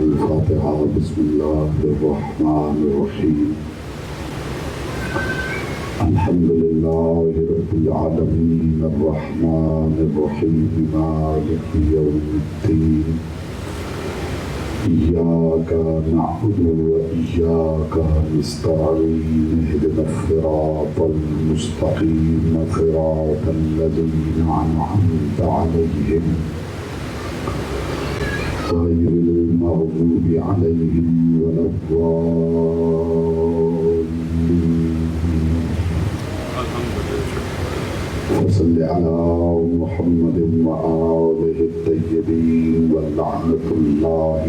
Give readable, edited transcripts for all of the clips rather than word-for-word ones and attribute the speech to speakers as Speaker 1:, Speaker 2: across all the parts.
Speaker 1: الفاتحة. بسم الله الرحمن الرحيم. الحمد لله رب العالمين الرحمن الرحيم مالك يوم الدين. إياك نعبد وإياك نستعين. اهدنا الصراط المستقيم صراط الذين أنعمت عليهم غير المغضوب عليهم ولا الضالين. وصل على محمد وآله الطيبين ولعنة الله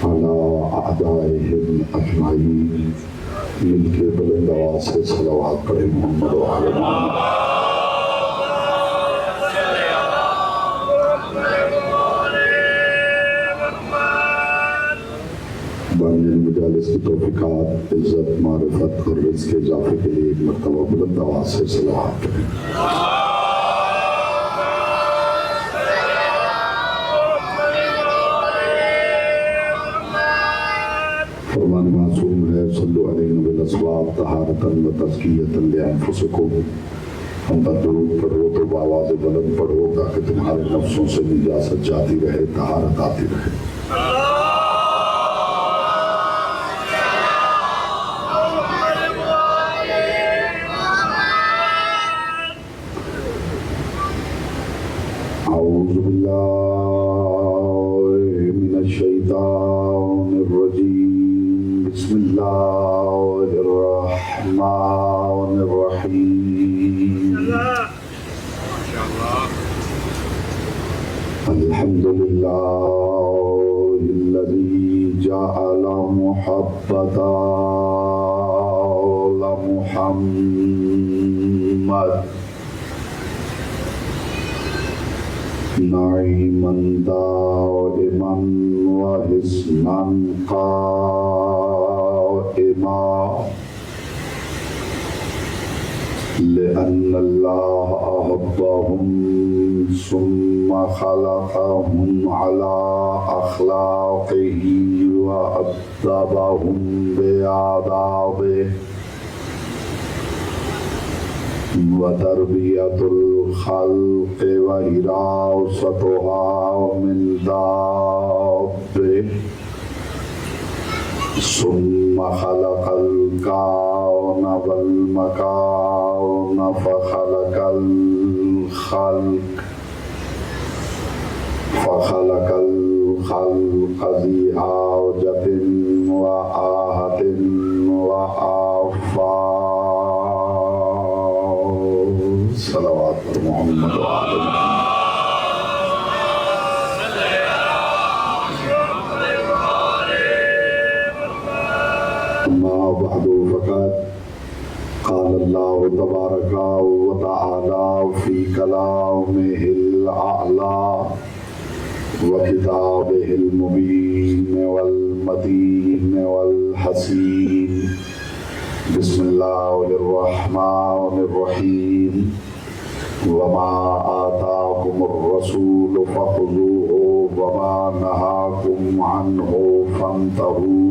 Speaker 1: على أعدائهم أجمعين. مل کے بلند آواز سے صلوات پڑھیں محمد وآل محمد. بانی مجالس کی توفیقات، عزت، معرفت اور رزق کے اضافے کے لیے ایک مرتبہ بلند آواز سے صلوات پڑھیں. فرمان معصوم ہے صلو علیہ بالاسواق طہارتاً و تزکیۃً لانفسکم. ہم پر درود پڑھو تو بآواز بلند پڑھو تاکہ تمہارے نفسوں سے نجاست جاتی رہے، طہارت آتی رہے. اعوذ باللہ من الشیطان الرجیم. بسم اللہ الرحمن الرحیم. الحمد للہ الذی جعل محبت آل محمد نعیما دائما وحسنا قائما لأن اللہ أحبهم ثم خلقهم على أخلاقه وأدبهم بآدابه وتربیۃ الخلق وحراستها من دابه ثم خلق الكون والمكان فخلق الخلق ذي حاجة وآهة وآفات. صلوات پر محمد وآل محمد. اما بعد فقد قال اللہ تبارک وتعالی فی کلامہ الاعلی وکتابہ المبین والمتین والحسین. بسم اللہ الرحمن الرحیم. وما آتاکم الرسول فخذوه وما نهاکم عنه فانتهوا.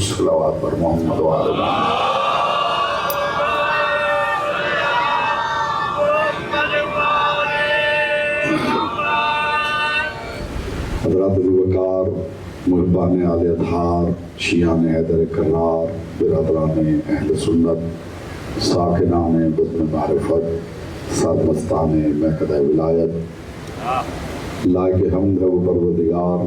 Speaker 1: صلوات پر محمد وآل محمد. حضرات الوقار، محبان آل اطہار، شیعان حیدر کرار، برادران اہل سنت، ساکنان بزم معرفت، سرمستان مہکدہ ولایت، لائق حمد ہے وہ پروردگار.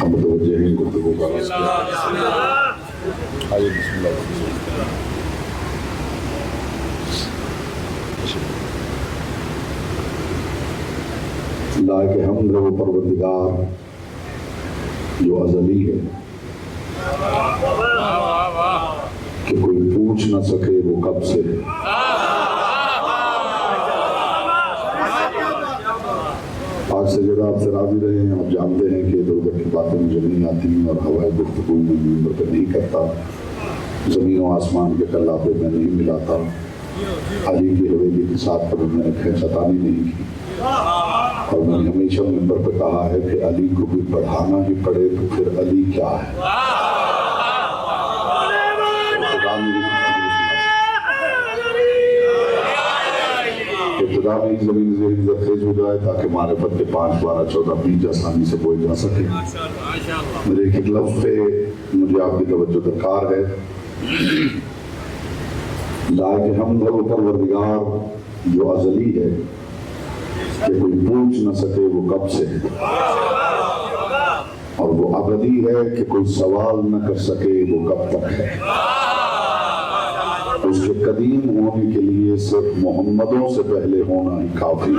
Speaker 1: ہم متوجہ ہیں گفتگو کا رس کیا. آئیے بسم اللہ. لائق حمد ہے وہ پروردگار جو ازلی ہے کہ کوئی پوچھ نہ سکے وہ کب سے ہے. آج سے جب آپ سے راضی رہے ہیں، آپ جانتے ہیں کہ ادھر ادھر کی باتیں مجھے نہیں آتی اور ہوائے گفتگو میں ممبر پہ نہیں کرتا، زمین و آسمان کے قلابے میں نہیں ملاتا، علی کی حویلی کے ساتھ پر میں نے کھینچتانی نہیں کی. اور میں نے ہمیشہ ممبر پہ کہا ہے کہ علی کو بھی پڑھانا ہی پڑے تو پھر علی کیا ہے؟ ابتدا میں ہی زمین ذہن زرخیز ہو جائے تاکہ معرفت کے 5 12 14 20 آسانی سے بوئے جا سکے۔ میرے ایک لفظ پہ مجھے آپ کی توجہ درکار ہے۔ لائق حمد ہے وہ پروردگار جو ازلی ہے کہ کوئی پوچھ نہ سکے وہ کب سے ہے، اور وہ ابدی ہے کہ کوئی سوال نہ کر سکے وہ کب تک ہے۔ اس کے قدیم ہونے کے لیے صرف محمدوں سے پہلے ہونا ہی کافی ہے۔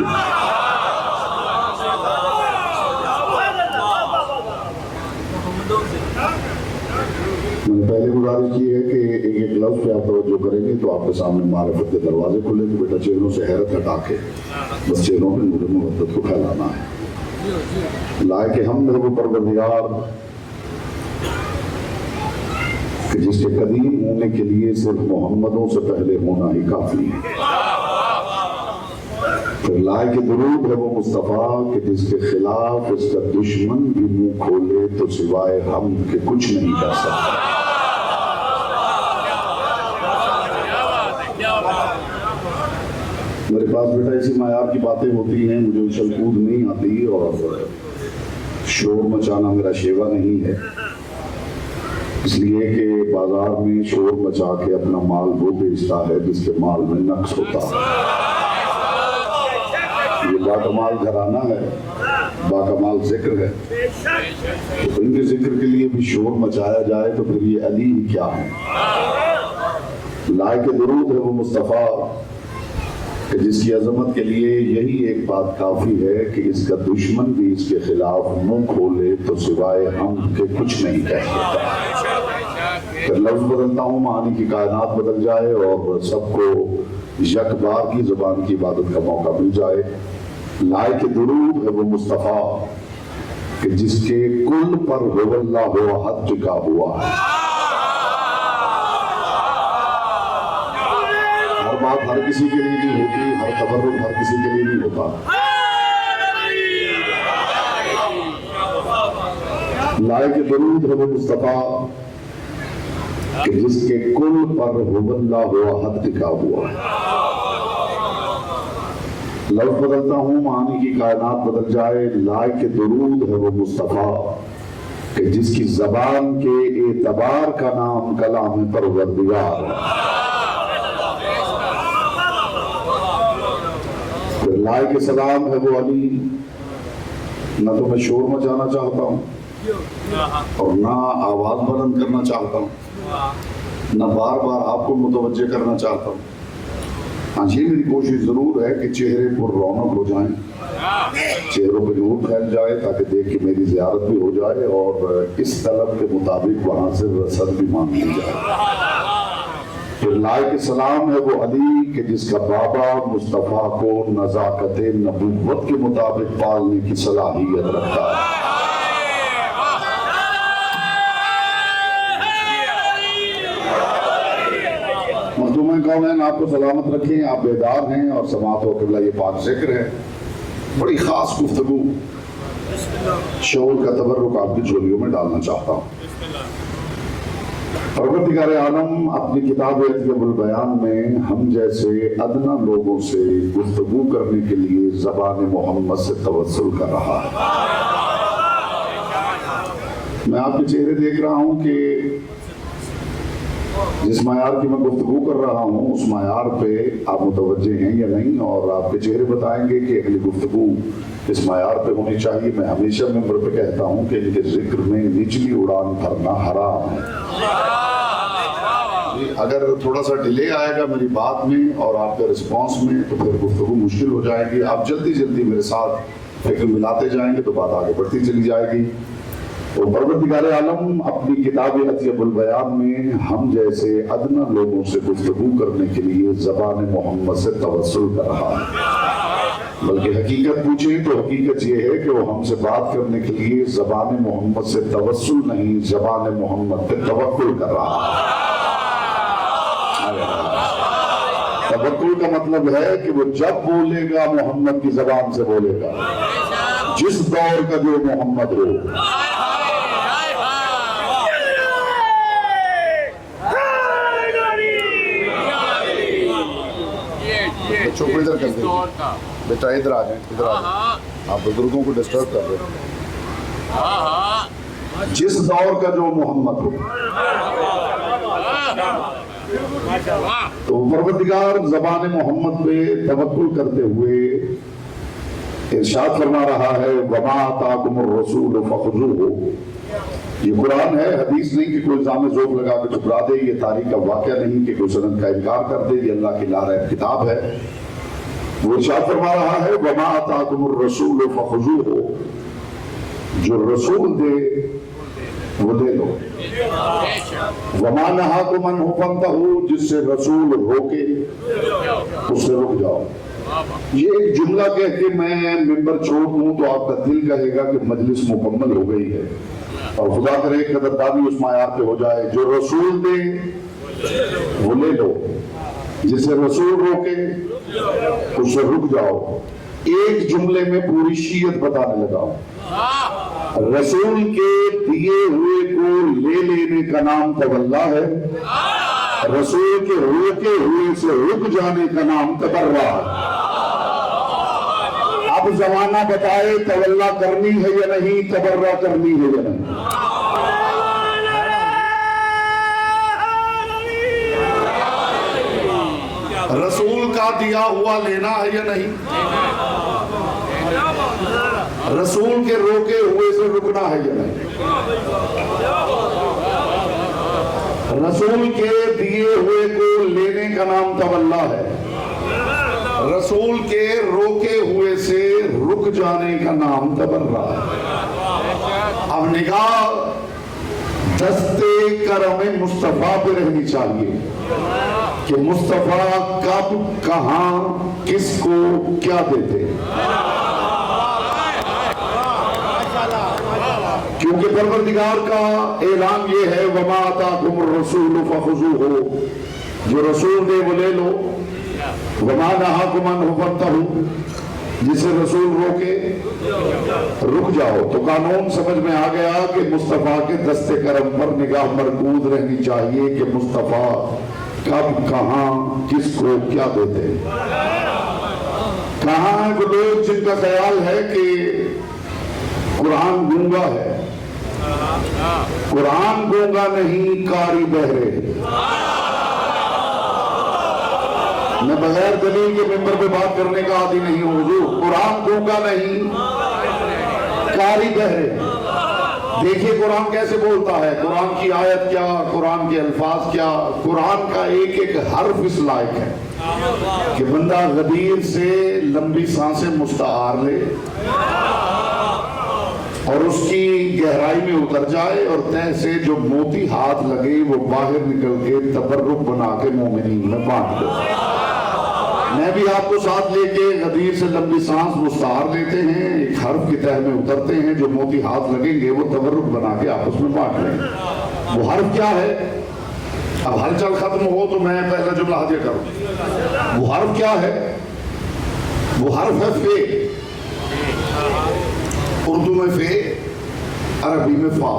Speaker 1: میں نے پہلے گزارش کی ہے کہ ایک لفظ پہ آپ توجہ کریں گے تو آپ کے سامنے معرفت کے دروازے کھلیں گے۔ بیٹا چہروں سے حیرت ہٹا کے بس چہروں پہ نور محبت کو پھیلانا ہے۔ لائق حمد ہے وہ پروردگار کہ جس کے قدیم ہونے کے لیے صرف محمدوں سے پہلے ہونا ہی کافی ہے۔ پھر لائق درود ہے وہ مصطفیٰ کہ جس کے خلاف اس کا دشمن بھی منہ کھولے تو سوائے ہم کے کچھ نہیں کر سکتا۔ میرے پاس بیٹا اسی معیار کی باتیں ہوتی ہیں، مجھے اچھل کود نہیں آتی اور شور مچانا میرا شیوا نہیں ہے، اس لیے کہ بازار میں شور مچا کے اپنا مال وہ بیچتا ہے جس کے مال میں نقص ہوتا ہے۔ یہ باکمال گھرانہ ہے، باکمال ذکر ہے، تو ان کے ذکر کے لیے بھی شور مچایا جائے تو پھر یہ علی کیا ہے؟ لائق درود ہے وہ مصطفیٰ کہ جس کی عظمت کے لیے یہی ایک بات کافی ہے کہ اس کا دشمن بھی اس کے خلاف منہ کھولے تو سوائے ہم کے کچھ نہیں کہہ سکتا۔ پھر لفظ بدلتا ہوں، معانی کی کائنات بدل جائے اور سب کو یک بار کی زبان کی عبادت کا موقع مل جائے۔ لائق درود ہے وہ مصطفیٰ کہ جس کے کل پر ہو اللہ ہو حد ٹکا ہوا ہے۔ ہر بات ہر کسی کے لیے نہیں ہوتی، ہر تبرک ہر کسی کے لیے نہیں ہوتا۔ لائق درود ہے وہ مصطفیٰ کہ جس کے کل پر ہو اللہ ہو حد ٹکا ہوا ہے۔ لفظ بدلتا ہوں، معانی کی کائنات بدل جائے۔ لائق درود ہے وہ مصطفیٰ کہ جس کی زبان کے اعتبار کا نام کلام پروردگار ہے۔ پھر لائق سلام ہے وہ علی۔ نہ تو میں شور مچانا چاہتا ہوں اور نہ آواز بلند کرنا چاہتا ہوں، نہ بار بار آپ کو متوجہ کرنا چاہتا ہوں۔ ہاں جی، میری کوشش ضرور ہے کہ چہرے پر رونق ہو جائیں، چہروں پہ نور پھیل جائے تاکہ دیکھ کے میری زیارت بھی ہو جائے اور اس طلب کے مطابق وہاں سے رسد بھی مانگ لی جائے۔ پھر لائق سلام ہے وہ علی کہ جس کا بابا مصطفیٰ کو نزاکت نبوت کے مطابق پالنے کی صلاحیت رکھتا ہے۔ مخدوم کونین آپ کو سلامت رکھیں، آپ بیدار ہیں اور سماعت و قبلہ یہ پاک ذکر ہے۔ بڑی خاص گفتگو، شعور کا تبرک آپ کی جھولیوں میں ڈالنا چاہتا ہوں۔ پروردگار عالم اپنی کتاب اطیب البیان میں ہم جیسے ادنا لوگوں سے گفتگو کرنے کے لیے زبان محمد سے توسل کر رہا ہے۔ میں آپ کے چہرے دیکھ رہا ہوں کہ جس معیار کی میں گفتگو کر رہا ہوں اس معیار پہ آپ متوجہ ہیں یا نہیں، اور آپ کے چہرے بتائیں گے کہ اگلی گفتگو اس معیار پہ ہونی چاہیے۔ میں ہمیشہ ممبر پہ کہتا ہوں کہ ان کے ذکر میں نچلی اڑان بھرنا حرام ہے۔ اگر تھوڑا سا ڈیلے آئے گا میری بات میں اور آپ کے رسپانس میں تو پھر گفتگو مشکل ہو جائے گی۔ آپ جلدی جلدی میرے ساتھ فکر ملاتے جائیں گے تو بات آگے بڑھتی چلی جائے گی۔ تو پروردگار عالم اپنی کتاب اطیب البیان میں ہم جیسے ادنا لوگوں سے گفتگو کرنے کے لیے زبان محمد سے توسل کر رہا ہے۔ بلکہ حقیقت پوچھیں تو حقیقت یہ ہے کہ وہ ہم سے بات کرنے کے لیے زبان محمد سے توسل نہیں، زبان محمد پہ توکل کر رہا ہے۔ توکل کا مطلب ہے کہ وہ جب بولے گا محمد کی زبان سے بولے گا۔ جس دور کا جو محمد ہو. بچوں کو ادھر کر دیں بیٹا, ادھر آ جائیں, ادھر آ جائیں, آپ بزرگوں کو ڈسٹرب کر رہے ہیں. جس دور کا جو محمد ہو. تو پروردگار زبان محمد پہ توکل کرتے ہوئے ارشاد فرما رہا ہے وَمَا آتَاكُمُ الرَّسُولُ فَخُذُوهُ. یہ قرآن ہے, حدیث نہیں کہ کوئی الزام ذوق لگا کے ٹھکرا دے, یہ تاریخ کا واقعہ نہیں کہ کوئی سند کا انکار کر دے, یہ اللہ کی لارب کتاب ہے. وہ ارشاد فرما رہا ہے وَمَا آتَاكُمُ الرَّسُولُ فَخُذُوهُ. جو رسول دے وہ لے لو. وَمَا نَهَاكُمْ عَنْهُ فَانْتَهُوا. جس سے رسول روکے اس سے رک جاؤ. یہ ایک جملہ کہہ کے میں ممبر چھوڑ دوں تو آپ کا دل کہے گا کہ مجلس مکمل ہو گئی ہے, اور خدا کرے قدردانی اس معیار پہ ہو جائے. جو رسول دے وہ لے لو, جسے رسول روکے اس سے رک جاؤ. ایک جملے میں پوری شیعت بتانے لگا ہوں. رسول کے دیے ہوئے کو لے لینے کا نام تولا ہے, رسول کے روکے ہوئے سے رک جانے کا نام تبرہ ہے. اب زمانہ بتائے تولا کرنی ہے یا نہیں, تبرہ کرنی ہے یا نہیں. رسول کا دیا ہوا لینا ہے یا نہیں, رسول کے روکے ہوئے سے رکنا ہے یا نہیں. رسول کے دیے ہوئے کو لینے کا نام تولا ہے, رسول کے روکے ہوئے سے رک جانے کا نام تبرہ ہے. اب نگاہ دستے کرم مصطفیٰ پہ رہنی چاہیے کہ مصطفیٰ کب کہاں کس کو کیا دیتے. کیونکہ پروردگار کا اعلان یہ ہے وَمَا آتَاكُمُ الرَّسُولُ فَخُذُوهُ. جو رسول دے وہ لے لو. وَمَا نَهَاكُمْ عَنْهُ فَانْتَهُوا. جسے رسول روکے رک جاؤ. تو قانون سمجھ میں آ گیا کہ مصطفیٰ کے دست کرم پر نگاہ مرکوز رہنی چاہیے کہ مصطفیٰ کب کہاں کس کو کیا دیتے. کہاں ہیں وہ لوگ جن کا خیال ہے کہ قرآن گونگا ہے. قرآن گونگا نہیں, قاری بہرے. میں بغیر دلیل کے ممبر پہ بات کرنے کا عادی نہیں ہوں حضور. قرآن گونگا نہیں, قاری بہرے. دیکھیے قرآن کیسے بولتا ہے, قرآن کی آیت کیا, قرآن کے الفاظ کیا. قرآن کا ایک ایک حرف اس لائق ہے کہ بندہ غدیر سے لمبی سانسیں مستعار لے اور اس کی گہرائی میں اتر جائے, اور تہ سے جو موتی ہاتھ لگے وہ باہر نکل کے تبرک بنا کے مومنین میں بانٹ دو. میں بھی آپ کو ساتھ لے کے غدیر سے لمبی سانس مستعار لیتے ہیں, ایک حرف کی تہ میں اترتے ہیں, جو موتی ہاتھ لگیں گے وہ تبرک بنا کے آپس میں بانٹ لیں. وہ حرف کیا ہے؟ اب ہلچل ختم ہو تو میں پہلا جملہ حاضر کروں. وہ حرف کیا ہے؟ وہ حرف ہے فے. اردو میں فے, عربی میں فا.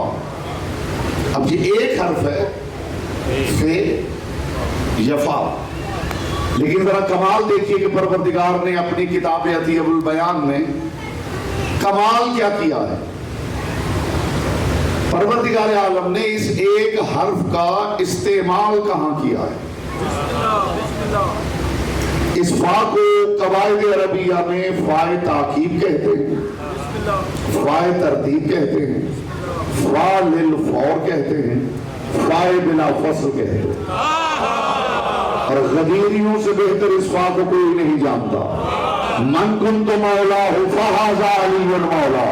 Speaker 1: اب یہ ایک حرف ہے فے یا فا, لیکن ذرا کمال دیکھیے کہ پروردگار نے اپنی کتاب عطیہ البیان میں کمال کیا کیا ہے. پروردگار عالم نے اس ایک حرف کا استعمال کہاں کیا ہے. اس فا کو قواعد عربیہ میں فائے تاکیب کہتے ہیں, فائے ترتیب کہتے ہیں, فا للفور کہتے ہیں, فائے بلا فصل کہتے ہیں. اور غدیریوں سے بہتر اس فا کو کوئی نہیں جانتا. من کنت مولا فہذا علی مولا.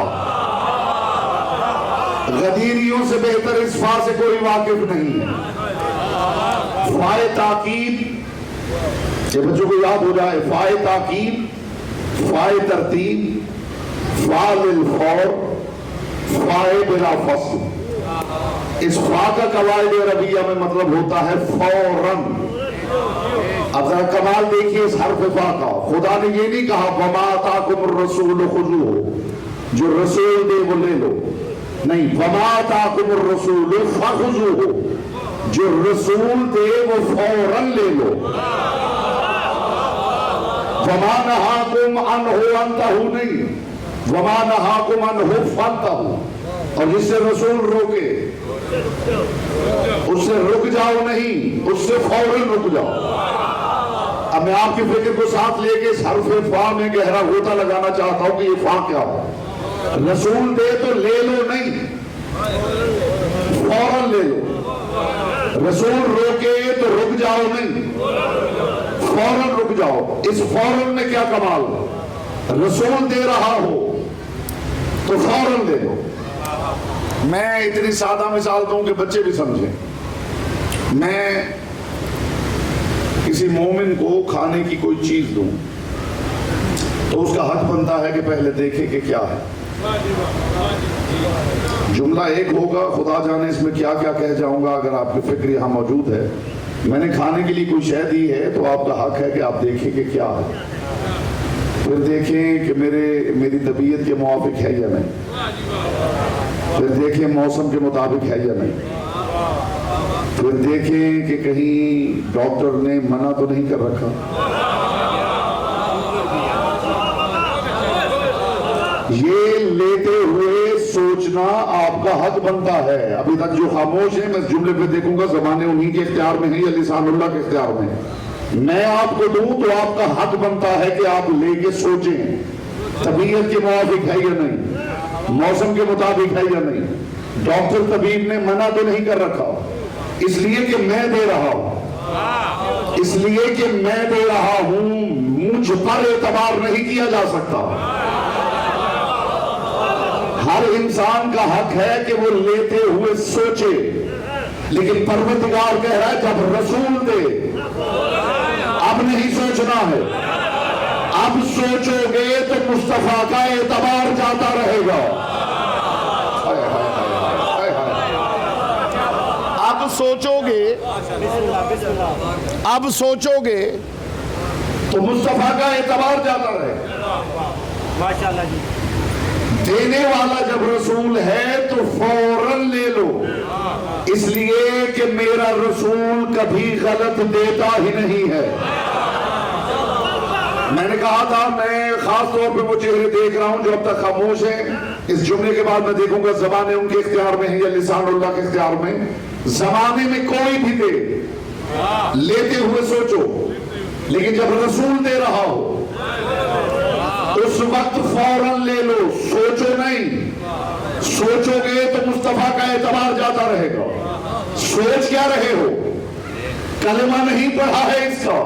Speaker 1: غدیریوں سے بہتر اس فا سے کوئی واقف نہیں ہے. فائے تاکیب, یہ بچوں کو یاد ہو جائے, فائے تاکیب, فائے ترتیب, فا للفور, فائے بلا فصل. اس فا کا قواعد عربیہ میں مطلب ہوتا ہے فوراً. اب ذرا کمال دیکھیے اس حرف فا کا. خدا نے یہ نہیں کہا وَمَا آتَاكُمُ الرَّسُولُ خُذُوهُ, جو رسول دے وہ لے لو، نہیں وما آتاکم الرسول فخذوہ، جو رسول دے وہ فوراً لے لو، وما نہاکم عنہ انتہوا نہیں، وما نہاکم عنہ فانتہوا، اور جس سے رسول روکے اس سے رک جاؤ نہیں، اس سے فوراً رک جاؤ۔ اب میں آپ کی فکر کو ساتھ لے کے اس حرف فا میں گہرا غوطہ لگانا چاہتا ہوں کہ یہ فا کیا ہے۔ رسول دے تو لے لو نہیں، فوراً لے لو، رسول روکے تو رک جاؤ نہیں، فوراً رک جاؤ۔ اس فوراً میں کیا کمال ہے؟ رسول دے رہا ہو تو فوراً دے لو۔ میں اتنی سادہ مثال دوں کہ بچے بھی سمجھیں۔ میں کسی مومن کو کھانے کی کوئی چیز دوں تو اس کا حق بنتا ہے کہ پہلے دیکھے کہ کیا ہے۔ جملہ ایک ہوگا، خدا جانے اس میں کیا کیا کہہ جاؤں گا، اگر آپ کی فکر یہاں موجود ہے۔ میں نے کھانے کے لیے کوئی شے دی ہے تو آپ کا حق ہے کہ آپ دیکھیں کہ کیا ہے، پھر دیکھیں کہ میری طبیعت کے موافق ہے یا نہیں، پھر دیکھیں موسم کے مطابق ہے یا نہیں، پھر دیکھیں کہ کہیں ڈاکٹر نے منع تو نہیں کر رکھا۔ یہ لیتے ہوئے سوچنا آپ کا حق بنتا ہے۔ ابھی تک جو خاموش ہیں میں اس جملے پہ دیکھوں گا زبانیں انہی کے اختیار میں ہیں یا لسان اللہ کے اختیار میں ہیں۔ میں آپ کو دوں تو آپ کا حق بنتا ہے کہ آپ لے کے سوچیں طبیعت کے موافق ہے یا نہیں، موسم کے مطابق ہے یا نہیں، ڈاکٹر طبیب نے منع تو نہیں کر رکھا، اس لیے کہ میں دے رہا ہوں، اس لیے کہ میں دے رہا ہوں، مجھ پر اعتبار نہیں کیا جا سکتا۔ ہر انسان کا حق ہے کہ وہ لیتے ہوئے سوچے، لیکن پروردگار کہہ رہا ہے جب رسول دے اب نہیں سوچنا ہے، اب سوچو گے تو مصطفیٰ کا اعتبار جاتا رہے گا۔ اب سوچو گے تو مصطفیٰ کا اعتبار جاتا رہے گا۔
Speaker 2: ماشاءاللہ جی۔
Speaker 1: دینے والا جب رسول ہے تو فوراً لے لو، اس لیے کہ میرا رسول کبھی غلط دیتا ہی نہیں ہے۔ میں نے کہا تھا میں خاص طور پہ وہ چہرے دیکھ رہا ہوں جو اب تک خاموش ہیں، اس جملے کے بعد میں دیکھوں گا زبانیں ان کے اختیار میں ہیں یا لسان اللہ کے اختیار میں۔ زمانے میں کوئی بھی دے، لیتے ہوئے سوچو، لیکن جب رسول دے رہا ہو اس وقت فوراً لے لو، سوچو نہیں، سوچو گے تو مصطفیٰ کا اعتبار جاتا رہے گا۔ سوچ کیا رہے ہو؟ کلمہ نہیں پڑھا ہے اس کا،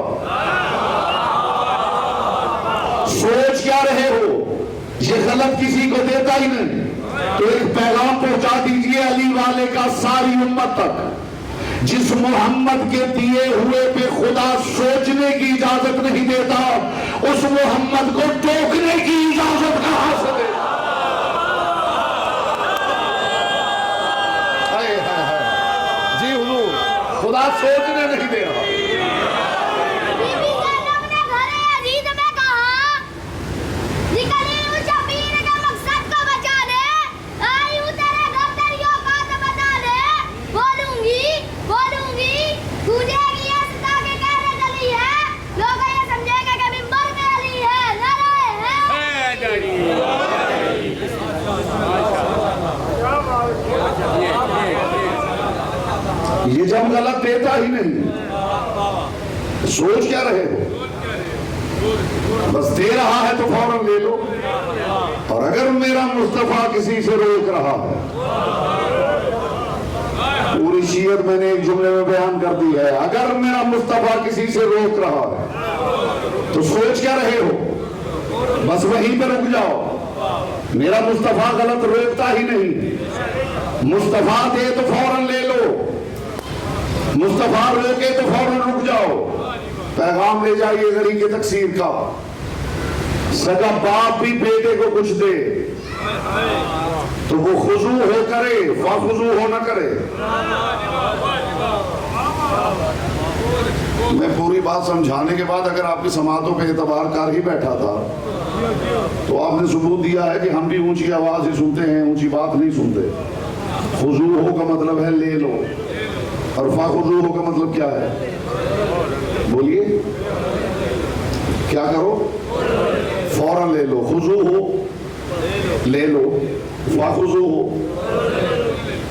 Speaker 1: سوچ کیا رہے ہو؟ یہ غلط کسی کو دیتا ہی نہیں۔ تو ایک پیغام پہنچا دیجئے علی والے کا ساری امت تک، جس محمد کے دیے ہوئے پہ خدا سوچنے کی اجازت نہیں دیتا، اس محمد کو ٹوکنے کی اجازت کہاں سے دے؟ جی حضور، خدا سوچنے نہیں دے رہا۔ یہ جب غلط دیتا ہی نہیں، سوچ کیا رہے ہو؟ بس دے رہا ہے تو فوراً لے لو۔ اور اگر میرا مصطفیٰ کسی سے روک رہا ہے، پوری شیعت میں نے ایک جملے میں بیان کر دی ہے، اگر میرا مصطفیٰ کسی سے روک رہا ہے تو سوچ کیا رہے ہو؟ بس وہیں پہ رک جاؤ۔ میرا مصطفیٰ غلط روکتا ہی نہیں، مصطفیٰ دے تو فوراً لے لو، مصطفیٰ روکے تو فوراً رک جاؤ۔ پیغام لے جائیے غریب کے تقسیم کا، سگا باپ بھی بیٹے کو کچھ دے تو وہ خضوع ہو کرے، فخضوع ہو نہ کرے۔ میں پوری بات سمجھانے کے بعد اگر آپ کی سماعتوں پہ اعتبار کر ہی بیٹھا تھا تو آپ نے ثبوت دیا ہے کہ ہم بھی اونچی آواز ہی سنتے ہیں، اونچی بات نہیں سنتے۔ خضوع کا مطلب ہے لے لو، اور فخضوع کا مطلب کیا ہے؟ بولیے، کیا کرو؟ فوراً لے لو۔ خضوع لے لو، فخضوع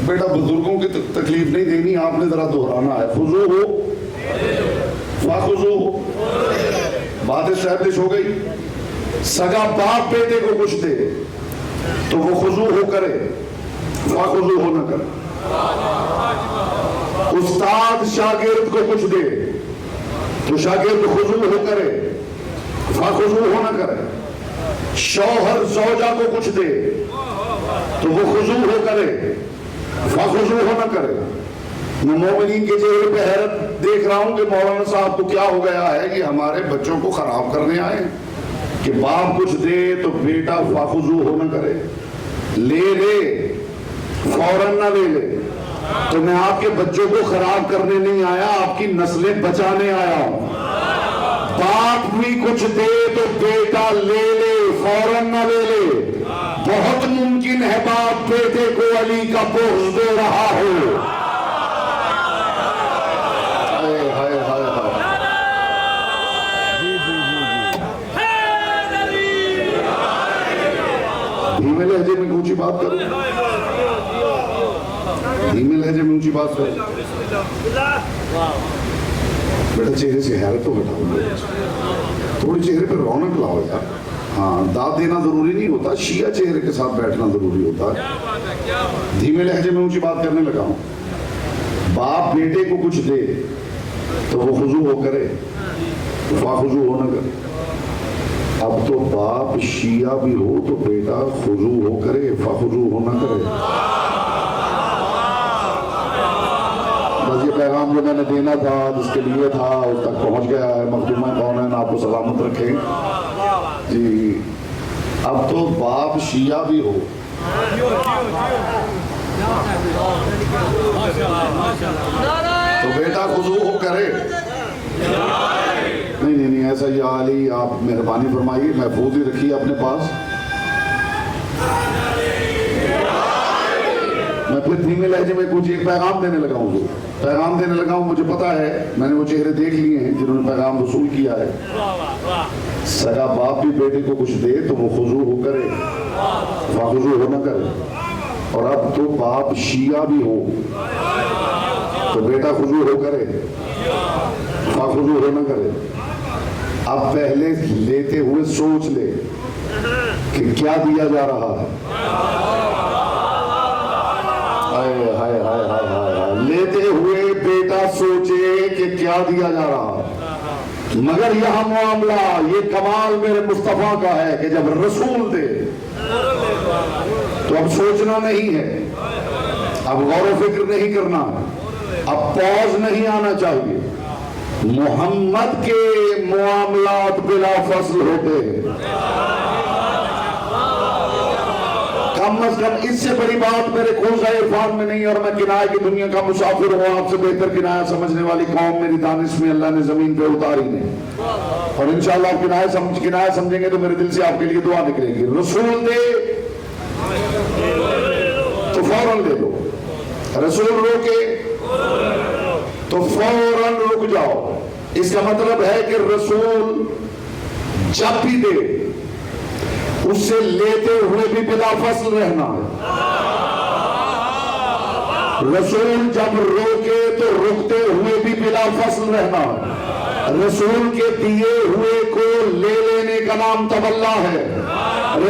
Speaker 1: بیٹا بزرگوں کی تکلیف نہیں دینی، آپ نے ذرا دہرانا ہے۔ خضوع فخضوع، بات اسٹیبلش ہو گئی۔ سگا باپ بیٹے کو کچھ دے تو وہ خضوع ہو کرے، فخضوع نہ کرے۔ استاد شاگرد کو کچھ دے تو شاگرد خضوع ہو کرے، فخضوع نہ کرے۔ شوہر زوجہ کو کچھ دے تو وہ خضوع ہو کرے، فخضوع نہ کرے۔ میں مومنین کے چہرے پہ حیرت دیکھ رہا ہوں کہ مولانا صاحب کو کیا ہو گیا ہے کہ ہمارے بچوں کو خراب کرنے آئے کہ باپ کچھ دے تو بیٹا فخضوع نہ کرے، لے لے فوراً نہ لے لے۔ تو میں آپ کے بچوں کو خراب کرنے نہیں آیا، آپ کی نسلیں بچانے آیا ہوں۔ باپ بھی کچھ دے تو بیٹا لے لے، فوراً نہ لے لے۔ بہت ممکن ہے باپ بیٹے کو علی کا بغض دے رہا ہو۔ دھیمے لہجے میں اونچی بات کرو، دھیمے لہجے میں اونچی بات کرو۔ بیٹا چہرے سے حیرت تو ہٹاؤ، تھوڑی چہرے پہ رونق لاؤ یار۔ ہاں، داد دینا ضروری نہیں ہوتا، شیعہ چہرے کے ساتھ بیٹھنا ضروری ہوتا ہے۔ دھیمے لہجے میں اونچی بات کرنے لگا ہوں۔ باپ بیٹے کو کچھ دے تو وہ خضوع ہو کرے، فخضوع ہو نہ کرے۔ اب تو باپ شیعہ بھی ہو تو بیٹا خضوع ہو کرے، فخضوع ہو نہ کرے۔ بس یہ پیغام جو میں نے دینا تھا، جس کے لیے تھا، اس تک پہنچ گیا ہے۔ مخدومہ کونین آپ کو سلامت رکھیں جی۔ اب تو باپ شیعہ بھی ہو تو بیٹا خضوع ہو کرے۔ نہیں ایسا یا علی آپ مہربانی فرمائیے، محفوظ ہی رکھیے اپنے پاس۔ میں پھر دھیمے لہجے میں کچھ ایک پیغام دینے لگا ہوں، پیغام دینے لگا ہوں۔ مجھے پتا ہے، میں نے وہ چہرے دیکھ لیے ہیں جنہوں نے پیغام وصول کیا ہے۔ سگا باپ بھی بیٹے کو کچھ دے تو وہ خضوع ہو کرے، فخضوع ہو نہ کرے۔ اور اب تو باپ شیعہ بھی ہو تو بیٹا خضوع ہو کرے، فخضوع ہو نہ کرے۔ اب پہلے لیتے ہوئے سوچ لے کہ کیا دیا جا رہا ہے۔ لیتے ہوئے بیٹا سوچے کہ کیا دیا جا رہا ہے۔ مگر یہاں معاملہ، یہ کمال میرے مصطفیٰ کا ہے کہ جب رسول دے تو اب سوچنا نہیں ہے، اب غور و فکر نہیں کرنا، اب پوز نہیں آنا چاہیے۔ محمد کے معاملات بلا فصل ہوتے ہیں۔ کم از کم اس سے بڑی بات میرے کوزہ عرفان میں نہیں، اور میں کنایہ کی دنیا کا مسافر ہوں۔ آپ سے بہتر کنایہ سمجھنے والی قوم میری دانش میں اللہ نے زمین پہ اتاری نہیں، اور انشاءاللہ آپ کنایہ سمجھیں گے تو میرے دل سے آپ کے لیے دعا نکلے گی۔ رسول دے تو فوراً لے لو، رسول روکے تو فوراً رک جاؤ۔ اس کا مطلب ہے کہ رسول جب بھی دے اس سے لیتے ہوئے بھی بلا فصل رہنا ہے۔ رسول جب روکے تو رکتے ہوئے بھی بلا فصل رہنا ہے۔ رسول کے دیے ہوئے کو لے لینے کا نام تولا ہے،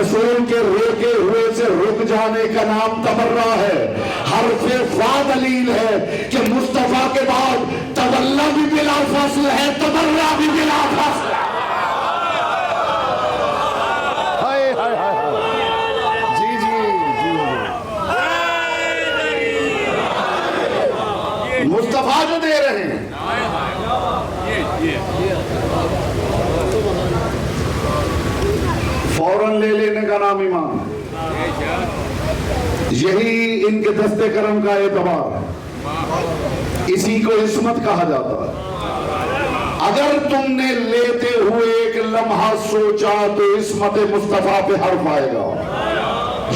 Speaker 1: رسول کے روکے ہوئے سے رک جانے کا نام تبرہ ہے۔ حرف فا دلیل ہے کہ مصطفیٰ کے بعد تولا بھی بلا فصل ہے، تبرہ بھی بلا فصل ہے۔ مصطفیٰ جو دے رہے ہیں فوراً لے لینے کا نام ایمان، یہی ان کے دستے کرم کا اعتبار ہے، اسی کو عصمت کہا جاتا ہے۔ اگر تم نے لیتے ہوئے ایک لمحہ سوچا تو عصمت مصطفیٰ پہ حرف آئے گا.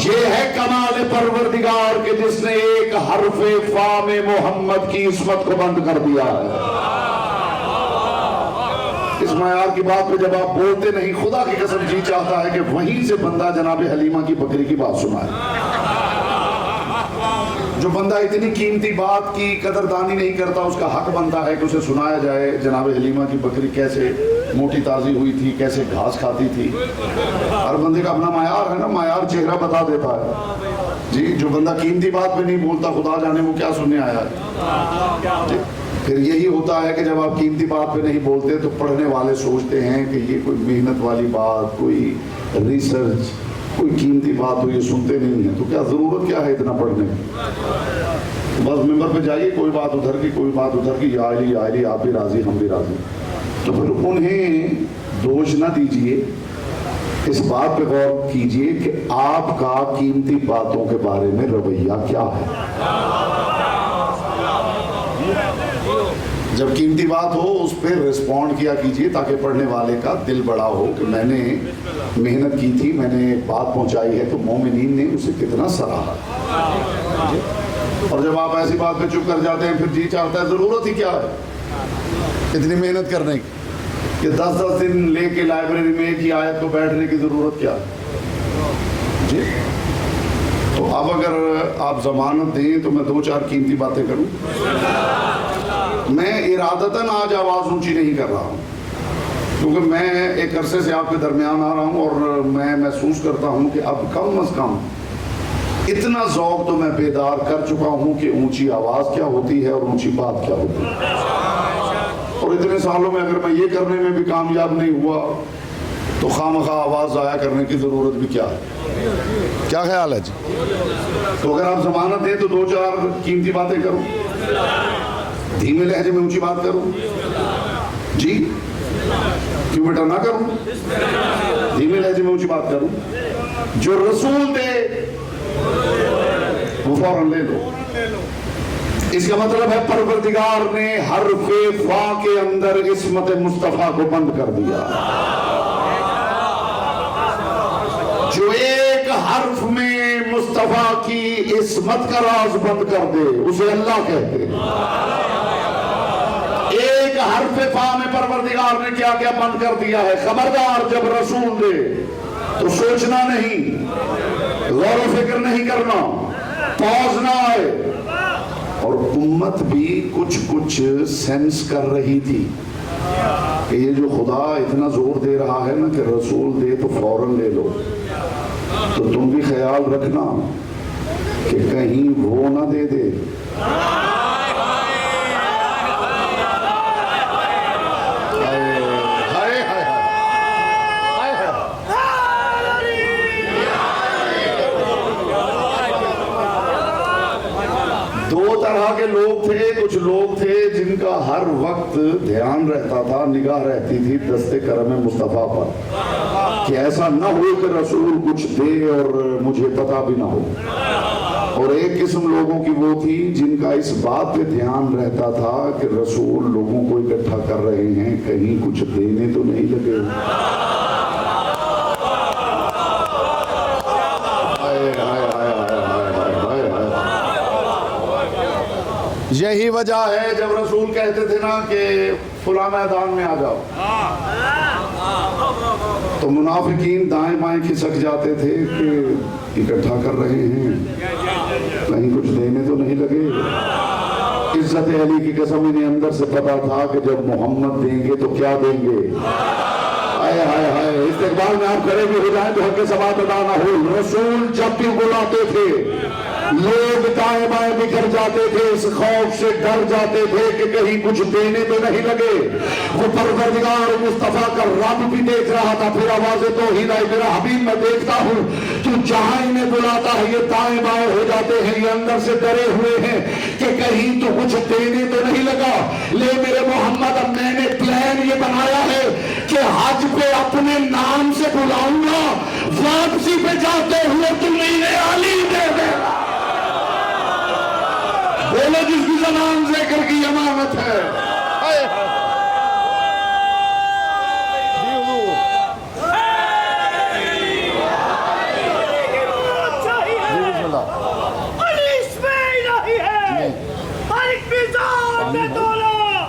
Speaker 1: یہ ہے کمال پروردگار کہ جس نے ایک حرف فا میں محمد کی عصمت کو بند کر دیا ہے. اس معیار کی بات پہ جب آپ بولتے نہیں، خدا کی قسم جی چاہتا ہے کہ وہیں سے بندہ جناب حلیمہ کی بکری کی بات سنائے. جو بندہ اتنی قیمتی بات کی قدردانی نہیں کرتا، اس کا حق بنتا ہے کہ اسے سنایا جائے جناب حلیمہ کی بکری کیسے موٹی تازی ہوئی تھی، کیسے گھاس کھاتی تھی. ہر بندے کا اپنا معیار ہے نا، معیار چہرہ بتا دیتا ہے. جی جو بندہ قیمتی بات پہ نہیں بولتا، خدا جانے وہ کیا سننے آیا ہے. جی پھر یہی ہوتا ہے کہ جب آپ قیمتی بات پہ نہیں بولتے تو پڑھنے والے سوچتے ہیں کہ یہ کوئی محنت والی بات، کوئی ریسرچ، کوئی قیمتی بات ہو، یہ سنتے نہیں ہیں، تو کیا ضرورت کیا ہے اتنا پڑھنے کی. بس ممبر پہ جائیے، کوئی بات ادھر کی کوئی بات ادھر کی، یا علی آپ بھی راضی ہم بھی راضی. تو پھر انہیں دوش نہ دیجئے، اس بات پہ غور کیجئے کہ آپ کا قیمتی باتوں کے بارے میں رویہ کیا ہے. جب قیمتی بات ہو اس پہ رسپونڈ کیا کیجئے تاکہ پڑھنے والے کا دل بڑا ہو کہ میں نے محنت کی تھی، میں نے بات پہنچائی ہے تو مومنین نے اسے کتنا سراہا. اور جب آپ ایسی بات پہ چپ کر جاتے ہیں پھر جی چاہتا ہے ضرورت ہی کیا ہے اتنی محنت کرنے کی، کہ 10 دن لے کے لائبریری میں ایک ہی آیت کو بیٹھنے کی ضرورت کیا ہے. جی تو اب اگر آپ ضمانت دیں تو میں 2-4 قیمتی باتیں کروں. میں ارادتاً آج آواز اونچی نہیں کر رہا ہوں کیونکہ میں ایک عرصے سے آپ کے درمیان آ رہا ہوں اور میں محسوس کرتا ہوں کہ اب کم از کم اتنا ذوق تو میں بیدار کر چکا ہوں کہ اونچی آواز کیا ہوتی ہے اور اونچی بات کیا ہوتی ہے. اور اتنے سالوں میں اگر میں یہ کرنے میں بھی کامیاب نہیں ہوا تو خواہ آواز ضائع کرنے کی ضرورت بھی کیا ہے. کیا خیال ہے جی؟ تو اگر آپ ضمانت دیں تو 2-4 قیمتی باتیں کروں، دھیمے لہجے میں اونچی بات کروں. جی کیوں بیٹا نہ کروں، دھیمے لہجے میں اونچی بات کروں. جو رسول دے وہ فوراً لے لو. اس کا مطلب ہے پروردگار نے حرف فا کے اندر عصمت مصطفیٰ کو بند کر دیا. جو ایک حرف میں مصطفیٰ کی عصمت کا راز بند کر دے اسے اللہ کہتے ہیں. ایک حرف فا میں پروردگار نے کیا کیا بند کر دیا ہے. خبردار جب رسول دے تو سوچنا نہیں، غور و فکر نہیں کرنا، پاز نہ آئے. اور امت بھی کچھ سینس کر رہی تھی کہ یہ جو خدا اتنا زور دے رہا ہے نا کہ رسول دے تو فوراً لے لو، تو تم بھی خیال رکھنا کہ کہیں وہ نہ دے دے. دو طرح کے لوگ تھے. کچھ لوگ تھے جن کا ہر وقت دھیان رہتا تھا، نگاہ رہتی تھی دست کرم مصطفیٰ پر کہ ایسا نہ ہو کہ رسول کچھ دے اور مجھے پتہ بھی نہ ہو. اور ایک قسم لوگوں کی وہ تھی جن کا اس بات پہ دھیان رہتا تھا کہ رسول لوگوں کو اکٹھا کر رہے ہیں، کہیں کچھ دینے تو نہیں لگے. یہی وجہ ہے جب رسول کہتے تھے نا کہ فلاں میدان میں آ جاؤ تو منافقین دائیں بائیں کھسک جاتے تھے کہ اکٹھا کر رہے ہیں، کہیں کچھ دینے تو نہیں لگے. عزت علی کی قسم انہیں اندر سے پتا تھا کہ جب محمد دیں گے تو کیا دیں گے. ہائے ہائے ہائے، استقبال میں آپ کھڑے بھی ہو جائیں تو حق ثبات ادا نہ ہو. رسول جب بھی بلاتے تھے لوگ دائیں بائیں بکھر جاتے تھے، اس خوف سے ڈر جاتے تھے کہ کہیں کچھ دینے تو نہیں لگے. وہ پروردگار مصطفیٰ کا رب بھی دیکھ رہا تھا. پھر آوازیں تو ہی نہیں، میرا حبیب میں دیکھتا ہوں تو جہاں انہیں بلاتا ہے یہ دائیں بائیں ہو جاتے ہیں، یہ اندر سے ڈرے ہوئے ہیں کہ کہیں تو کچھ دینے تو نہیں لگا. لے میرے محمد، اب میں نے پلان یہ بنایا ہے کہ حج پہ اپنے نام سے بلاؤں گا، واپسی پہ جاتے ہوئے تم انہیں علی دے دینا. بولو جس کی زبان ذکر کی امانت ہے.
Speaker 2: علی اس میں الہی ہے، مالک میزان میں تولا،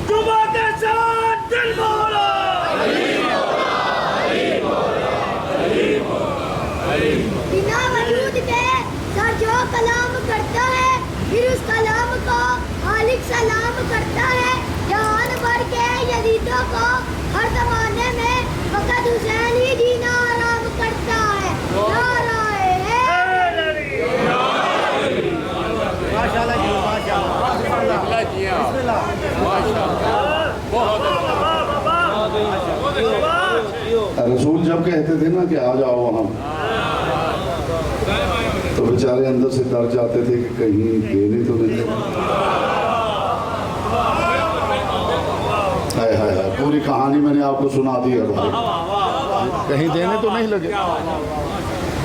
Speaker 2: جمعہ کے ساتھ دل مولا۔
Speaker 3: بنا وجود کے سر جو کلام کرتا ہے، پھر اس کلام کو خالق سلام کرتا ہے۔ جہان بھر کے یزیدوں کو ہر زمانے میں فقط حسین ہی جینا آرام کرتا ہے۔ نعرہ
Speaker 1: رسول جب کہتے تھے نا کہ آ جاؤ وہاں، تو بیچارے اندر سے ڈر جاتے تھے کہ کہیں دینے تو نہیں لگے۔ ہائے ہائے ہائے، پوری کہانی میں نے آپ کو سنا دی ہے بھائی، کہیں دینے تو نہیں لگے۔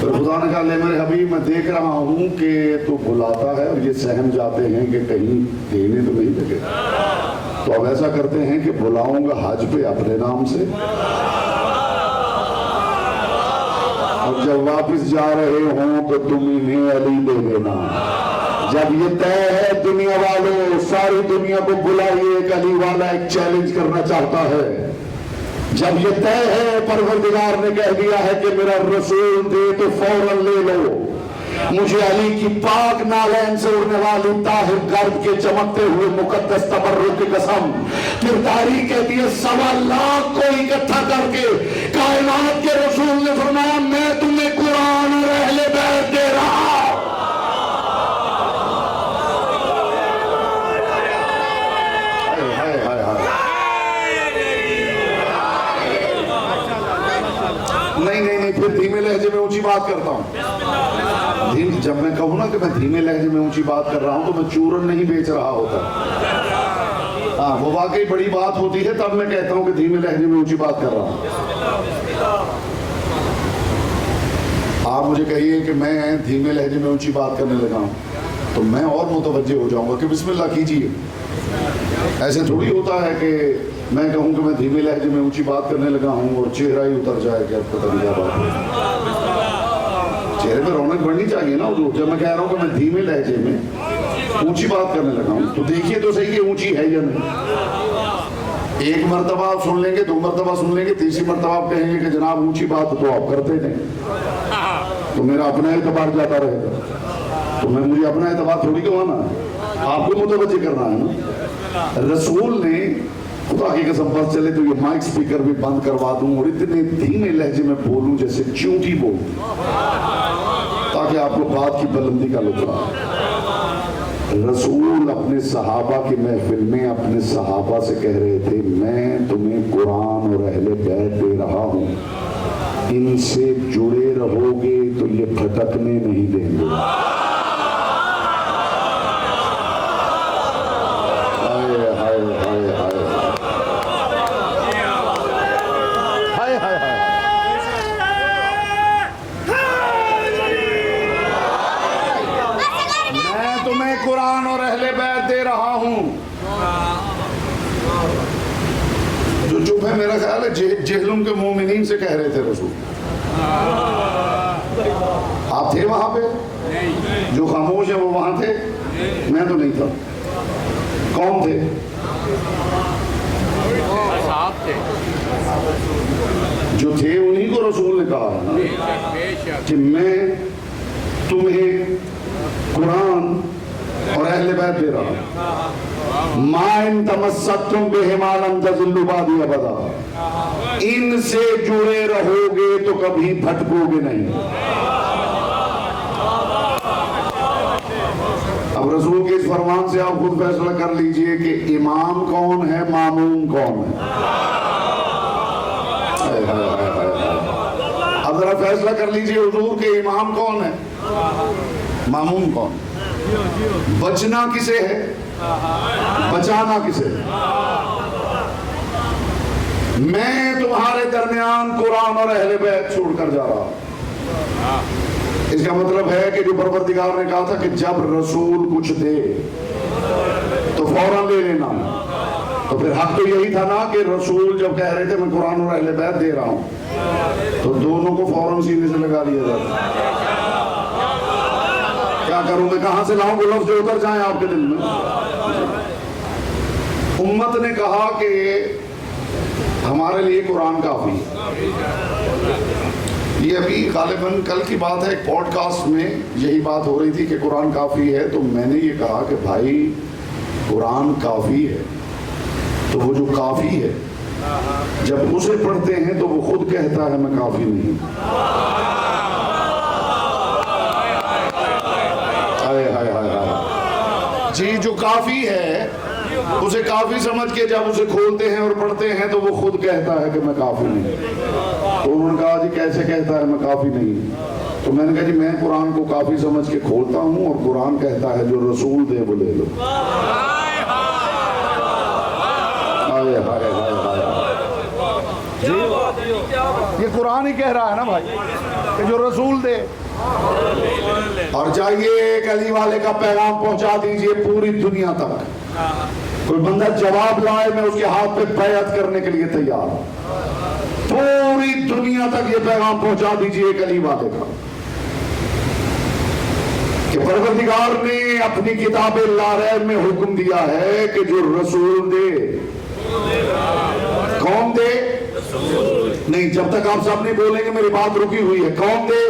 Speaker 1: پھر خدا نے کہا لے میرے حبیب، میں دیکھ رہا ہوں کہ تو بلاتا ہے اور یہ سہم جاتے ہیں کہ کہیں دینے تو نہیں لگے، تو اب ایسا کرتے ہیں کہ بلاؤں گا حج پہ اپنے نام سے، اور جب واپس جا رہے ہوں تو تم انہیں علی دے دینا۔ جب یہ طے ہے دنیا والوں، ساری دنیا کو بلائیے، ایک علی والا ایک چیلنج کرنا چاہتا ہے۔ جب یہ طے ہے، پروردگار نے کہہ دیا ہے کہ میرا رسول دے تو فوراً لے لو۔ مجھے علی کی پاک نالین سے اڑنے والی طاہر گرد کے چمکتے ہوئے مقدس تبرک کی قسم، پھر تاریخ کہتی ہے 1.25 لاکھ کو اکٹھا کر کے کائنات کے رسول نے فرمایا میں تمہیں قرآن اور اہل بیت دے رہا ہوں۔ نہیں پھر دھیمے لہجے میں اونچی بات کرتا ہوں۔ جب میں کہوں نا کہ میں دھیمے لہجے میں اونچی بات کر رہا ہوں تو میں چورن نہیں بیچ رہا ہوتا، ہاں وہ واقعی بڑی بات ہوتی ہے تب میں کہتا ہوں کہ دھیمے لہجے میں اونچی بات کر رہا ہوں۔ آپ مجھے کہیے کہ میں دھیمے لہجے میں اونچی بات کرنے لگا ہوں تو میں اور متوجہ ہو جاؤں گا کہ بسم اللہ کیجئے۔ ایسے تھوڑی ہوتا ہے کہ میں کہوں کہ میں دھیمے لہجے میں اونچی بات کرنے لگا ہوں اور چہرہ ہی اتر جائے کہ اب پتہ نہیں کیا بات ہے۔ چہرے میں رونق بڑھنی چاہیے نا حضور۔ جب میں کہہ رہا ہوں کہ میں دھیمے لہجے میں اونچی بات کرنے لگا ہوں تو دیکھیے تو صحیح کہ اونچی ہے یا نہیں۔ ایک مرتبہ آپ سن لیں گے، 2 مرتبہ سن لیں گے، تیسری مرتبہ آپ کہیں گے کہ جناب اونچی بات تو آپ کرتے نہیں، تو میرا اپنا اعتبار جاتا رہے گا، تو میں مجھے اپنا اعتبار تھوڑی کمانا ہے، آپ کو متوجہ کرنا ہے نا۔ رسول نے خدا کی قسم بس چلے تو یہ مائک سپیکر بھی بند کروا دوں اور اتنے دھیمے لہجے میں بولوں جیسے چونٹی بولوں تاکہ آپ کو بات کی بلندی کا لطف آئے۔ رسول اپنے صحابہ کی محفل میں اپنے صحابہ سے کہہ رہے تھے میں تمہیں قرآن اور اہل بیت دے رہا ہوں، ان سے جڑے رہو گے تو یہ بھٹکنے نہیں دیں گے۔ قرآن اور اہل بیت دے رہا ہوں۔ جو چپ ہے میرا خیال ہے جہلم کے مومنین سے کہہ رہے تھے رسول۔ آپ تھے وہاں پہ؟ جو خاموش ہے وہ وہاں تھے؟ میں تو نہیں تھا۔ کون تھے؟ جو تھے انہی کو رسول نے کہا کہ میں تمہیں قرآن اور اہل بیت دے رہا ہوں۔ ما ان تمسکتم بہما لن تضلوا بعدی ابدا، ان سے جڑے رہو گے تو کبھی بھٹکو گے نہیں۔ اب رسول کے اس فرمان سے آپ خود فیصلہ کر لیجئے کہ امام کون ہے، ماموم کون ہے۔ اب ذرا فیصلہ کر لیجئے حضور کہ امام کون ہے، ماموم کون ہے، بچنا کسے ہے، بچانا کسے ہے۔ میں تمہارے درمیان قرآن اور اہل بیت چھوڑ کر جا رہا ہوں۔ اس کا مطلب ہے کہ جو پروردگار نے کہا تھا کہ جب رسول کچھ دے تو فوراً لے لینا، تو پھر حق تو یہی تھا نا کہ رسول جب کہہ رہے تھے میں قرآن اور اہل بیت دے رہا ہوں تو دونوں کو فوراً سینے سے لگا دیا جاتا۔ کیا کروں میں، کہاں سے لاؤں وہ لفظ جو اتر جائیں آپ کے دل میں؟ امت نے کہا کہ ہمارے لیے قرآن کافی ہے. یہ ابھی غالباً کل کی بات ہے، ایک پوڈ کاسٹ میں یہی بات ہو رہی تھی کہ قرآن کافی ہے. تو میں نے یہ کہا کہ بھائی قرآن کافی ہے، تو وہ جو کافی ہے جب اسے پڑھتے ہیں تو وہ خود کہتا ہے میں کافی نہیں. جی جو کافی ہے اسے کافی سمجھ کے جب اسے کھولتے ہیں اور پڑھتے ہیں تو وہ خود کہتا ہے کہ میں کافی نہیں. تو انہوں نے کہا جی کیسے کہتا ہے میں کافی نہیں؟ تو میں نے کہا جی میں قرآن کو کافی سمجھ کے کھولتا ہوں اور قرآن کہتا ہے جو رسول دے وہ لے لو. یہ قرآن ہی کہہ رہا ہے نا بھائی کہ جو رسول دے. اور جائیے ایک علی والے کا پیغام پہنچا دیجئے پوری دنیا تک. کوئی بندہ جواب لائے میں اس کے ہاتھ پہ بیعت کرنے کے لیے تیار ہوں. پوری دنیا تک یہ پیغام پہنچا دیجئے ایک علی والے کا کہ پروردگار نے اپنی کتاب لا ریب میں حکم دیا ہے کہ جو رسول دے. کون دے؟ نہیں، جب تک آپ سب نہیں بولیں گے میری بات رکی ہوئی ہے. کون دے؟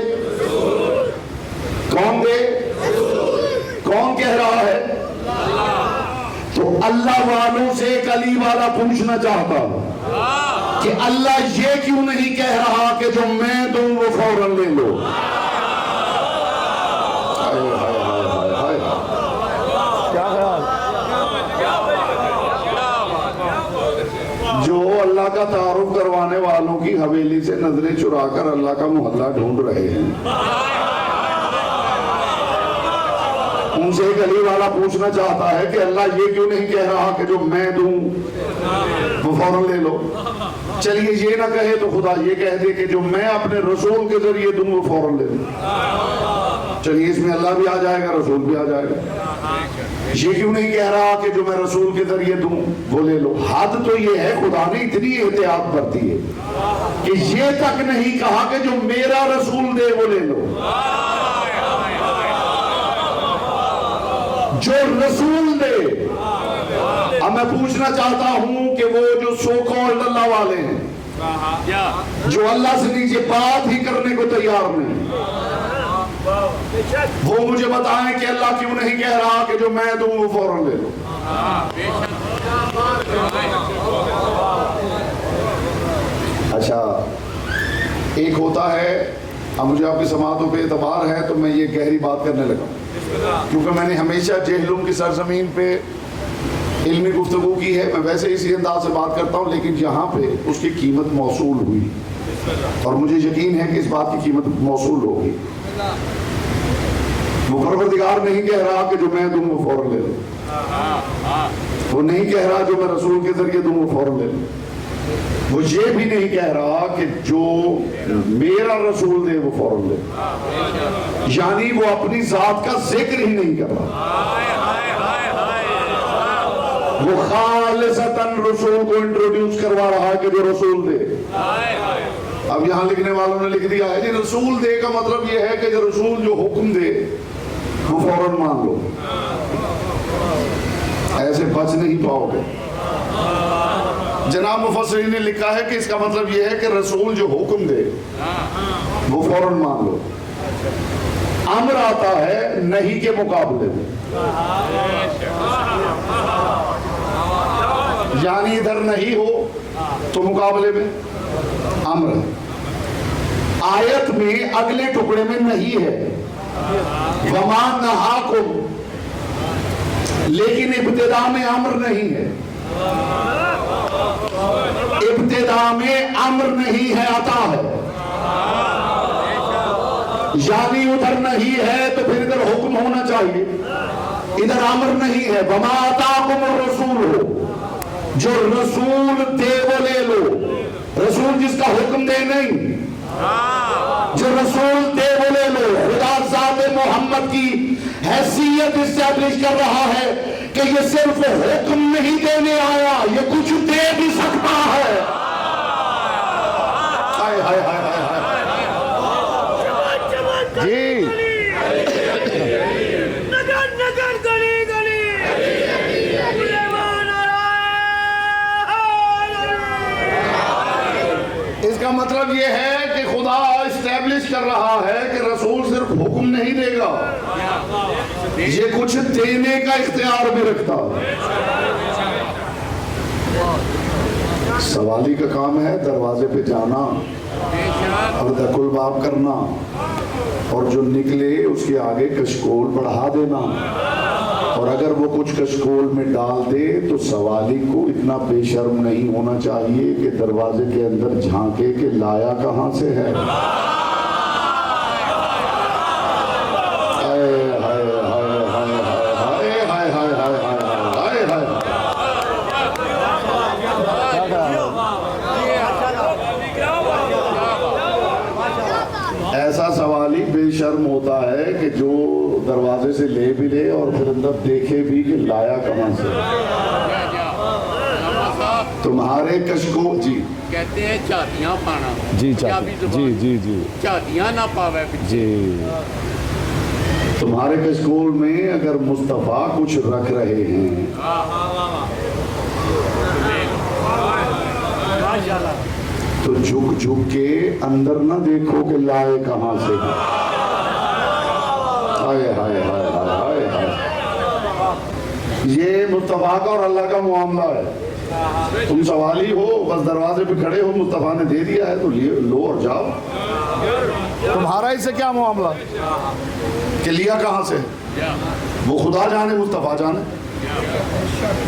Speaker 1: کون دے؟ کون کہہ رہا ہے؟ تو اللہ والوں سے ایک علی والا پوچھنا چاہتا ہوں کہ اللہ یہ کیوں نہیں کہہ رہا کہ جو میں دوں وہ فوراً لے لو؟ کیا خیال؟ جو اللہ کا تعارف کروانے والوں کی حویلی سے نظریں چرا کر اللہ کا محلہ ڈھونڈ رہے ہیں، ان سے ایک علی والا پوچھنا چاہتا ہے کہ اللہ یہ کیوں نہیں کہہ رہا کہ جو میں دوں وہ فوراً لے لو؟ چلیے یہ نہ کہے تو خدا یہ کہہ دے کہ جو میں اپنے رسول کے ذریعے دوں وہ فوراً لے لوں. چلیے اس میں اللہ بھی آ جائے گا، رسول بھی آ جائے گا. یہ کیوں نہیں کہہ رہا کہ جو میں رسول کے ذریعے دوں وہ لے لو؟ حد تو یہ ہے خدا نے اتنی احتیاط برتی ہے کہ یہ تک نہیں کہا کہ جو میرا رسول دے وہ لے لو. جو رسول دے. اب میں پوچھنا چاہتا ہوں کہ وہ جو سو کالڈ اللہ والے ہیں جو اللہ سے نیچے بات ہی کرنے کو تیار نہیں، وہ مجھے بتائیں کہ اللہ کیوں نہیں کہہ رہا کہ جو میں دوں وہ فوراً لے لو؟ اچھا ایک ہوتا ہے، اب مجھے آپ کی سماعتوں پہ اعتبار ہے تو میں یہ گہری بات کرنے لگا کیونکہ میں نے ہمیشہ جہلم کی سرزمین پہ علمی گفتگو کی ہے. میں ویسے اسی انداز سے بات کرتا ہوں لیکن یہاں پہ اس کی قیمت موصول ہوئی اور مجھے یقین ہے کہ اس بات کی قیمت موصول ہوگی. وہ پروردگار نہیں کہہ رہا کہ جو میں دوں وہ فوراً لے لو. وہ نہیں کہہ رہا جو میں رسول کے ذریعے دوں وہ فوراً لے لو. وہ یہ بھی نہیں کہہ رہا کہ جو میرا رسول دے وہ فوراً لے لو. یعنی وہ اپنی ذات کا ذکر ہی نہیں کر رہا، وہ خالصتاً رسول کو انٹروڈیوس کروا رہا ہے کہ جو رسول دے. اب یہاں لکھنے والوں نے لکھ دیا ہے جی رسول دے کا مطلب یہ ہے کہ جو رسول جو حکم دے وہ فوراً مان لو. ایسے بچ نہیں پاؤ گے. جناب مفسرین نے لکھا ہے کہ اس کا مطلب یہ ہے کہ رسول جو حکم دے وہ فوراً مان لو. امر آتا ہے نہیں کے مقابلے میں، یعنی ادھر نہیں ہو تو مقابلے میں امر ہے. آیت میں اگلے ٹکڑے میں نہیں ہے وما نہاکم، لیکن ابتدا میں امر نہیں ہے. ابتدا میں امر نہیں ہے، عطا ہے. یعنی ادھر نہیں ہے تو پھر ادھر حکم ہونا چاہیے. ادھر امر نہیں ہے. وما آتاکم الرسول ہو، جو رسول دے وہ لے لو. رسول جس کا حکم دے نہیں، جو رسول دے وہ لے لو. خدا ذات محمد کی حیثیت اسٹیبلش کر رہا ہے کہ یہ صرف حکم نہیں دینے آیا، یہ کچھ دے بھی سکتا ہے. ہائے ہائے ہائے ہائے جی نہیں دے گا، یہ کچھ دینے کا اختیار بھی رکھتا ہے۔ سوالی کا کام ہے دروازے پہ جانا اور دق الباب کرنا، اور جو نکلے اس کے آگے کشکول بڑھا دینا، اور اگر وہ کچھ کشکول میں ڈال دے تو سوالی کو اتنا بے شرم نہیں ہونا چاہیے کہ دروازے کے اندر جھانکے کہ لایا کہاں سے ہے۔ ایسا سوالی بے شرم ہوتا ہے کہ جو دروازے سے لے بھی لے اور پھر اندر دیکھے بھی کہ لایا کہاں سے۔ تمہارے کشکول جی
Speaker 4: کہتے ہیں چاٹیاں پانا،
Speaker 5: جی جی
Speaker 4: چاٹیاں نہ پاوے
Speaker 5: جی۔
Speaker 1: تمہارے کشکول میں اگر مصطفیٰ کچھ رکھ رہے ہیں تو جھک جھک کے اندر نہ دیکھو کہ لائے کہاں سے۔ ہائے ہائے ہائے ہائے ہائے، یہ مصطفیٰ کا اور اللہ کا معاملہ ہے۔ تم سوالی ہو، بس دروازے پہ کھڑے ہو، مصطفیٰ نے دے دیا ہے تو لو اور جاؤ۔ تمہارا اس سے کیا معاملہ کہ لیا کہاں سے؟ وہ خدا جانے، مصطفیٰ جانے۔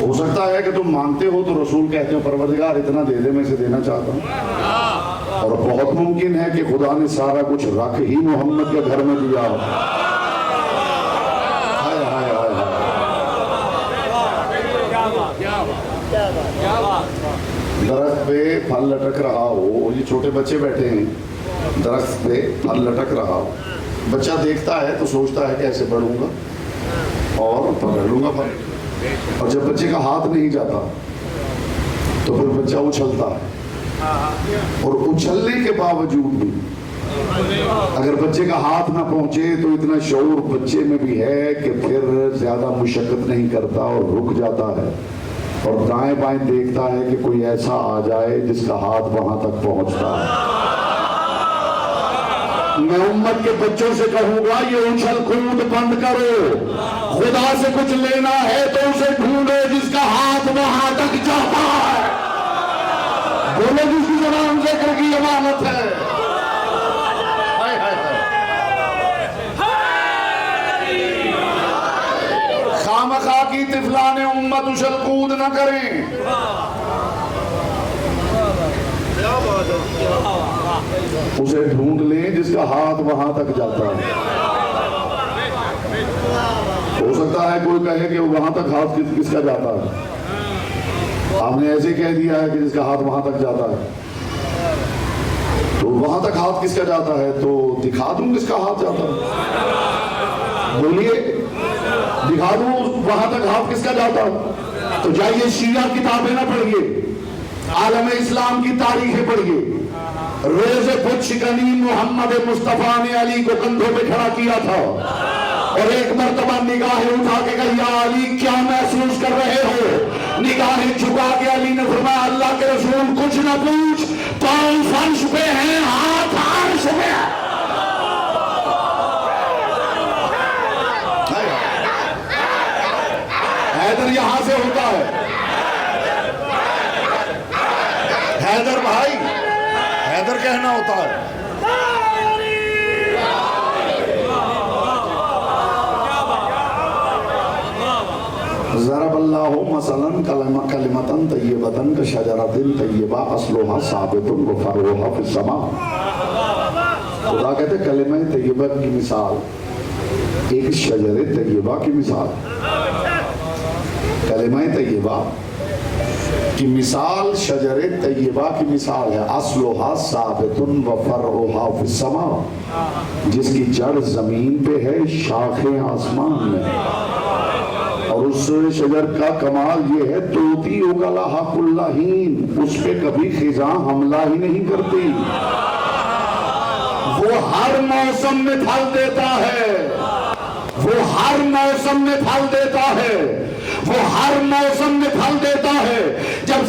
Speaker 1: ہو سکتا ہے کہ تم مانگتے ہو تو رسول کہتے ہو پروردگار اتنا دے دے، میں اسے دینا چاہتا ہوں، اور بہت ممکن ہے کہ خدا نے سارا کچھ رکھ ہی محمد کے گھر میں دیا ہو۔ ہائے ہائے ہائے ہائے، درخت پہ پھل لٹک رہا ہو، یہ چھوٹے بچے بیٹھے ہیں، درخت پہ پھل لٹک رہا ہو، بچہ دیکھتا ہے تو سوچتا ہے کہ ایسے بڑھوں گا اور پکڑ لوں گا پھل، اور جب بچے کا ہاتھ نہیں جاتا تو پھر بچہ اچھلتا ہے، اور اچھلنے کے باوجود بھی اگر بچے کا ہاتھ نہ پہنچے تو اتنا شعور بچے میں بھی ہے کہ پھر زیادہ مشقت نہیں کرتا اور رک جاتا ہے، اور دائیں بائیں دیکھتا ہے کہ کوئی ایسا آ جائے جس کا ہاتھ وہاں تک پہنچتا ہے۔ میں امت کے بچوں سے کہوں گا یہ اچھل کود بند کرو، خدا سے کچھ لینا ہے تو اسے ڈھونڈو جس کا ہاتھ وہاں تک جاتا ہے۔ بولو جس کی زبان ذکر کی امانت ہے۔ خامخواہ کی طفلان امت اچھل کود نہ کریں۔ اسے ڈھونڈ لیں جس کا ہاتھ وہاں تک جاتا ہے۔ ہو سکتا ہے کوئی کہے کہ وہاں تک ہاتھ کس کا جاتا ہے، آپ نے ایسے کہہ دیا ہے کہ جس کا ہاتھ وہاں تک جاتا ہے، تو وہاں تک ہاتھ کس کا جاتا ہے تو دکھا دوں کس کا ہاتھ جاتا ہے، بولیے دکھا دوں وہاں تک ہاتھ کس کا جاتا ہے۔ تو جائیے شیعہ کتابیں نہ پڑھیے، عالم اسلام کی تاریخیں پڑھیے۔ روز خود شکنی محمد مصطفیٰ نے علی کو کندھوں پہ کھڑا کیا تھا، اور ایک مرتبہ نگاہیں اٹھا کے کہا یا علی کیا محسوس کر رہے ہو؟ نگاہیں جھکا کے علی نے فرمایا اللہ کے رسول کچھ نہ پوچھ، پاؤں فرش پہ ہیں، ہاتھ عرش پہ ہے۔ حیدر یہاں سے ہوتا ہے، حیدر بھائی، حیدر کہنا ہوتا ہے۔ ضرب اللہ مثلا کلمۃ طیبۃ کشجرۃ طیبہ اصلھا ثابت وفرعھا فی السماء۔ خدا کہتے ہیں کلمہ طیبہ کی مثال ایک شجر طیبہ کی مثال، کلمہ طیبہ کی مثال شجر طیبہ کی مثال ہے، اصلھا ثابت وفرعھا فی السماء، جس کی جڑ زمین پہ ہے، شاخیں آسمان میں، اور اس شجر کا کمال یہ ہے توتی اکلھا کل حین، اس پہ کبھی خزاں حملہ ہی نہیں کرتی، وہ ہر موسم میں پھل دیتا ہے، وہ ہر موسم میں پھل دیتا ہے، وہ ہر موسم میں پھل دیتا ہے۔ جب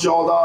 Speaker 1: 14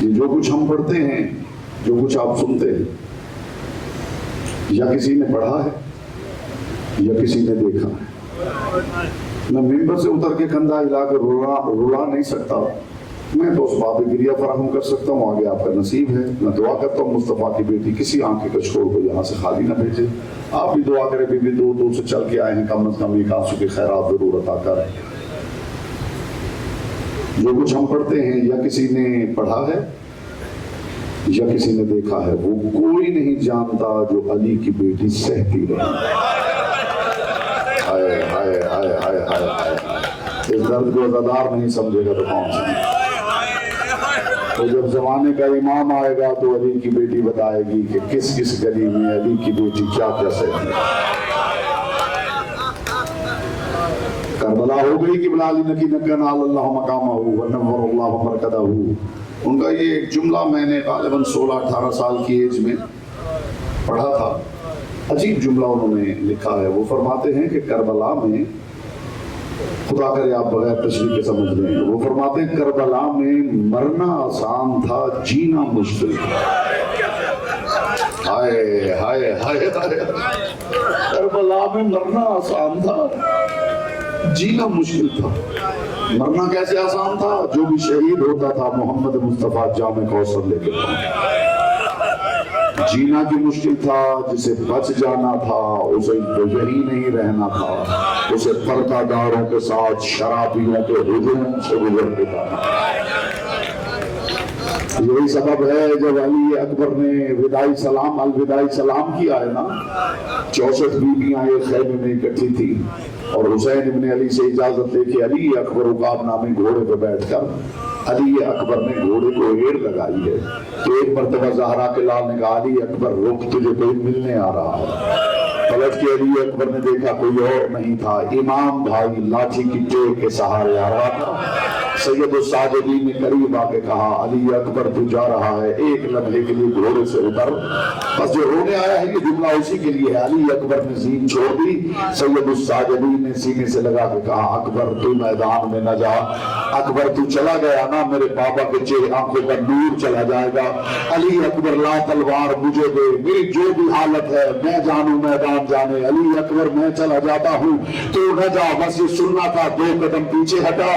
Speaker 1: یہ جو کچھ ہم پڑھتے ہیں، جو کچھ آپ سنتے ہیں، یا کسی نے پڑھا ہے یا کسی نے دیکھا ہے۔ میں ممبر سے اتر کے کندھا ہلا کر رلا نہیں سکتا، میں تو اس باب گریہ فراہم کر سکتا ہوں، آگے آپ کا نصیب ہے۔ میں دعا کرتا ہوں مصطفیٰ کی بیٹی کسی آنکھ کے کچکول کو یہاں سے خالی نہ بھیجے۔ آپ بھی دعا کریں، بھی دور دور سے چل کے آئے ہیں، کم از کم ایک آنسو کی خیرات ضرور عطا کریں۔ جو کچھ ہم پڑھتے ہیں یا کسی نے پڑھا ہے یا کسی نے دیکھا ہے، وہ کوئی نہیں جانتا جو علی کی بیٹی سہتی رہی۔ ہائے ہائے ہائے ہائے ہائے ہائے، اس درد کو عزادار نہیں سمجھے گا تو کون سمجھے؟ تو جب زمانے کا امام آئے گا تو علی کی بیٹی بتائے گی کہ کس کس گلی میں علی کی بیٹی کیا کیا سہتی۔ کربلا ہو گئی کہ بلا علی نکی نکن اللہ مقامہ ونور اللہ مرکدہ۔ ان کا یہ ایک جملہ میں نے غالباً 16-18 سال کی ایج میں پڑھا تھا، عجیب جملہ انہوں نے لکھا ہے۔ وہ فرماتے ہیں کہ کربلا میں، خدا کرے آپ بغیر تشریح کے سمجھ لیں، وہ فرماتے ہیں کربلا میں مرنا آسان تھا، جینا مشکل تھا۔ ہائے ہائے ہائے ہائے، کربلا میں مرنا آسان تھا، جینا مشکل تھا۔ مرنا کیسے آسان تھا؟ جو بھی شہید ہوتا تھا محمد مصطفیٰ جام کوثر لے کے پہنچا۔ جینا کی مشکل تھا، جسے بچ جانا تھا اسے یہی نہیں رہنا تھا، اسے پردہ داروں کے ساتھ شرابیوں کے ہجوم سے گزر کے جانا۔ یہی سبب ہے جب علی اکبر نے وداعی سلام الوداعی سلام کیا ہے نا، 64 بیویاں ایک خیمے میں اکٹھی تھی، اور حسین ابن علی سے اجازت لے کے علی اکبر عقاب نامی گھوڑے پہ بیٹھ کر علی اکبر نے گھوڑے کو ایڑ لگائی ہے، تو ایک مرتبہ زہرا کے لال نے کہا علی اکبر رک، تجھے کوئی ملنے آ رہا ہے۔ پلٹ کے علی اکبر نے دیکھا کوئی اور نہیں تھا، امام بھائی لاٹھی کی ٹیک کے سہارے آ رہا تھا۔ سید الساجدین نے قریب آ کے کہا علی اکبر تو جا رہا ہے، ایک لمحے کے لیے گھوڑے سے اتر۔ بس جو رونے آیا ہے یہ جملہ اسی کے لیے ہے۔ علی اکبر نے زین چھوڑ دی، سید الساجدین نے سینے سے لگا کے کہا اکبر تو میدان میں نہ جا، اکبر تو چلا گیا نا میرے بابا کے چہرے آنکھوں کا نور چلا جائے گا۔ علی اکبر لا تلوار مجھے دے، میری جو بھی حالت ہے میں جانوں میدان جانے، علی اکبر میں چلا جاتا ہوں تو نہ جا۔ بس یہ سننا تھا، 2 قدم پیچھے ہٹا،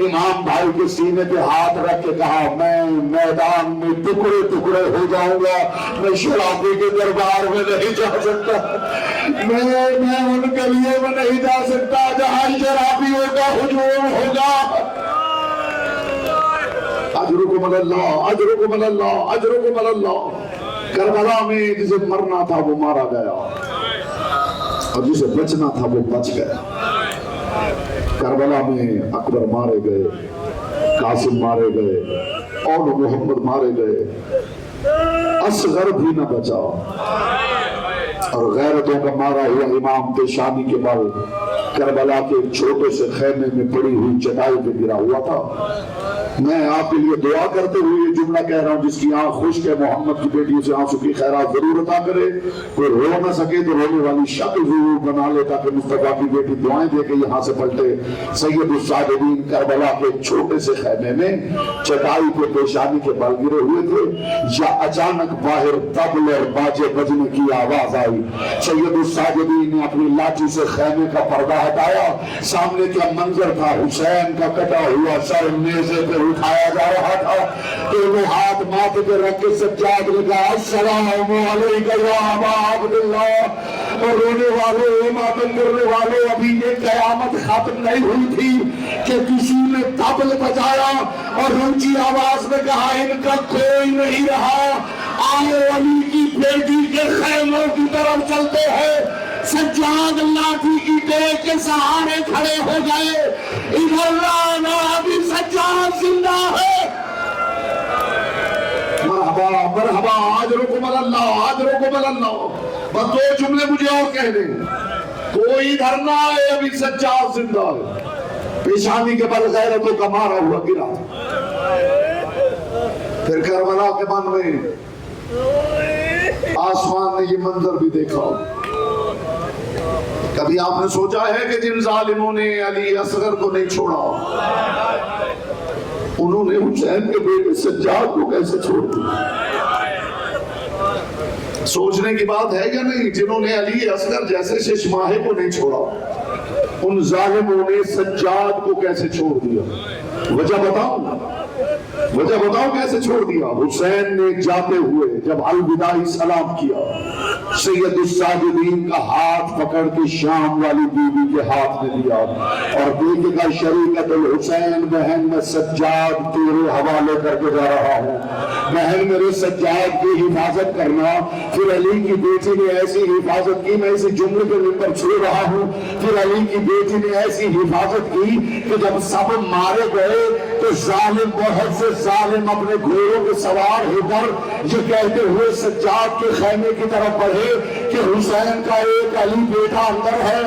Speaker 1: امام بھائی کے سینے پہ ہاتھ رکھ کے کہا میں میدان میں ٹکڑے ٹکڑے ہو جاؤں گا، میں شرابی کے دربار میں نہیں جا سکتا، میں ان گلیوں میں نہیں جا سکتا جہاں شرابیوں کا ہجوم ہوگا۔ اجرکم اللہ اجرکم اللہ اجرکم اللہ۔ کربلا میں جسے مرنا تھا وہ مارا گیا، اور جسے بچنا تھا وہ بچ گیا۔ کربلا میں اکبر مارے گئے، قاسم مارے گئے، اور محمد مارے گئے، اصغر بھی نہ بچا، اور غیرتوں کا مارا ہوا امام پیشانی کے بل کربلا کے ایک چھوٹے سے خیمے میں پڑی ہوئی چٹائی پہ گرا ہوا تھا۔ میں آپ کے لیے دعا کرتے ہوئے یہ جملہ کہہ رہا ہوں، جس کی آنکھ خشک ہے محمد کی بیٹی اسے آنسو کی خیرات ضرور عطا کرے، کوئی رو نہ سکے تو رونے والی شکل ضرور بنا لے تاکہ مصطفیٰ کی بیٹی دعائیں دے کے یہاں سے پلٹے۔ سید الساجدین کربلا کے چھوٹے سے خیمے میں چٹائی پہ پیشانی کے بل گرے ہوئے تھے، یا اچانک باہر طبل اور باجے بجنے کی آواز آئی۔ سید الساجدین نے اپنی لاٹھی سے خیمے کا پردہ ہٹایا، سامنے کیا منظر تھا، حسین کا کٹا ہوا سر نیزے پہ اٹھایا جا رہا تھا، دونوں ہاتھ ماتھے پہ رکھ کے سجاد نے کہا السلام علیکم یا ابا عبداللہ۔ اور رونے والے ماتم کرنے والے، ابھی یہ قیامت ختم نہیں ہوئی تھی کہ کسی نے طبل بجایا اور اونچی آواز میں کہا ان کا کوئی نہیں رہا، آؤ علی کی بیٹی کے خیموں کی طرف چلتے ہیں۔ سجاد لاٹھی کی ٹیک کے سہارے کھڑے ہو گئے، ادھر لانا ابھی سجاد زندہ ہے۔ مرحبا مرحبا، اجرکم اللہ اجرکم اللہ۔ بس 2 جملے مجھے اور کہہ دیں، کوئی ادھر نہ آئے ابھی سجاد زندہ ہے۔ پیشانی کے بل غیرتوں کا مارا ہوا گرا۔ پھر کربلا کے من میں آسمان نے یہ منظر بھی دیکھا۔ کبھی آپ نے سوچا ہے کہ جن ظالموں نے علی اصغر کو نہیں چھوڑا، انہوں نے حسین کے بیٹے سجاد کو کیسے چھوڑ دیا؟ سوچنے کی بات ہے یا نہیں؟ جنہوں نے علی اصغر جیسے ششماہے کو نہیں چھوڑا، ان ظالموں نے سجاد کو کیسے چھوڑ دیا؟ وجہ بتاؤ کیسے چھوڑ دیا؟ حسین نے جاتے ہوئے جب الوداعی سلام کیا، سید الساجدین کا ہاتھ پکڑ کے شام والی بیوی کے ہاتھ میں دیا اور دیکھے گا شریعت الحسین، بہن میں سجاد تیرے حوالے کر کے جا رہا ہوں، بہن میرے سجاد کی حفاظت کرنا۔ پھر علی کی بیٹی نے ایسی حفاظت کی، میں اسی جملے کے اوپر چھوڑ رہا ہوں، پھر علی کی بیٹی نے ایسی حفاظت کی کہ جب سب مارے گئے تو ظالم، بہت سے ظالم اپنے گھوڑوں کے سوار ہو کر یہ کہتے ہوئے سجاد کے خیمے کی طرف بڑھے کہ حسین کا ایک علی بیٹا اندر ہے،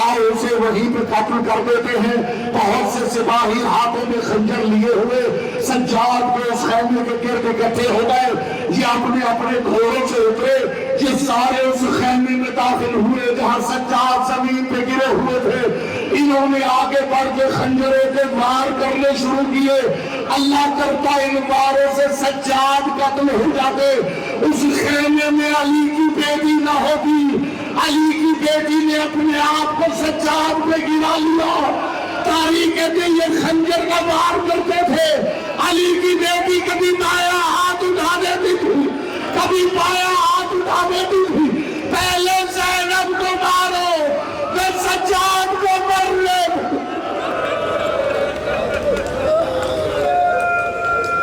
Speaker 1: آئے اسے وہیں پہ قتل کر دیتے ہیں۔ بہت سے سپاہی ہاتھوں میں خنجر لیے ہوئے سجاد کے اس خیمے کے گرد اکٹھے ہو گئے، یہ اپنے اپنے گھوڑوں سے اترے، یہ سارے اس خیمے میں داخل ہوئے جہاں سجاد زمین پہ گرے ہوئے تھے۔ انہوں نے آگے بڑھ کے خنجروں کے وار کرنے شروع کیے، اللہ کرتا ان واروں سے سجاد قتل ہو جاتے، اس خیمے میں علی کی بیٹی نہ ہوتی، علی کی بیٹی نے اپنے آپ کو سجاد پہ گرا لیا۔ تاریخ کہتے یہ خنجر کا وار کرتے تھے، علی کی بیٹی کبھی دایاں ہاتھ اٹھا دیتی تھی، کبھی بایاں ہاتھ اٹھا دیتی تھی۔ پہلے زینب کو مارو، پھر سجاد کو مر لے۔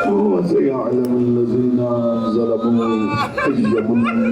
Speaker 1: وَسَيَعْلَمُ الَّذِينَ ظَلَمُوا أَيَّ مُنقَلِبٍ